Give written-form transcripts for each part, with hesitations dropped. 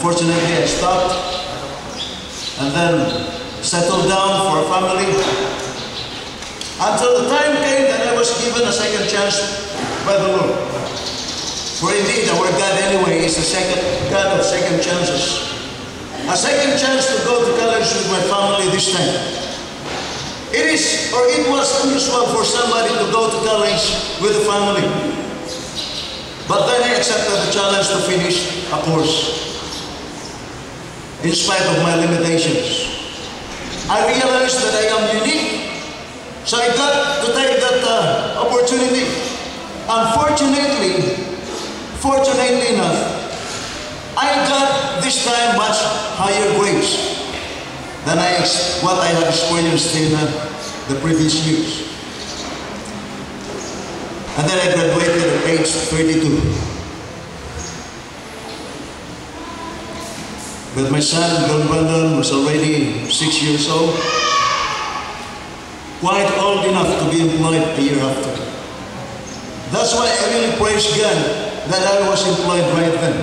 Unfortunately, I stopped and then settled down for a family until the time came that I was given a second chance by the Lord. For indeed, our God anyway is a God of second chances. A second chance to go to college with my family this time. It was unusual for somebody to go to college with a family. But then I accepted the challenge to finish a course. In spite of my limitations. I realized that I am unique. So I got to take that opportunity. Fortunately enough, I got this time much higher grades than what I had experienced in the previous years. And then I graduated at age 32. But my son, John Brandon, was already 6 years old, quite old enough to be employed a year after. That's why I really praise God that I was employed right then.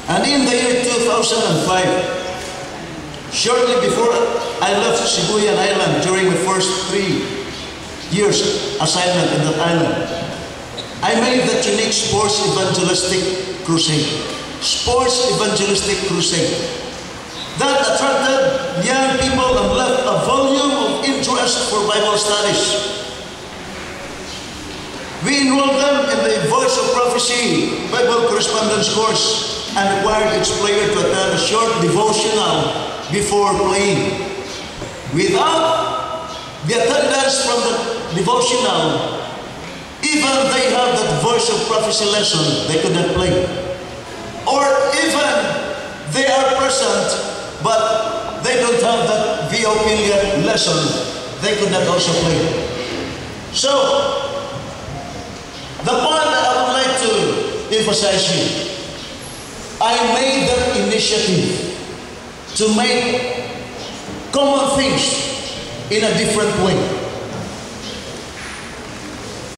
And in the year 2005, shortly before I left Sibuyan Island during my first 3 years assignment in that island, I made that unique sports evangelistic crusade. Sports evangelistic crusade that attracted young people and left a volume of interest for Bible studies. We enrolled them in the Voice of Prophecy Bible correspondence course and required each player to attend a short devotional before playing. Without the attendance from the devotional, even they have that Voice of Prophecy lesson, they could not play. Or even they are present, but they don't have that VOP lesson, they could not also play. So, the point that I would like to emphasize here, I made that initiative to make common things in a different way.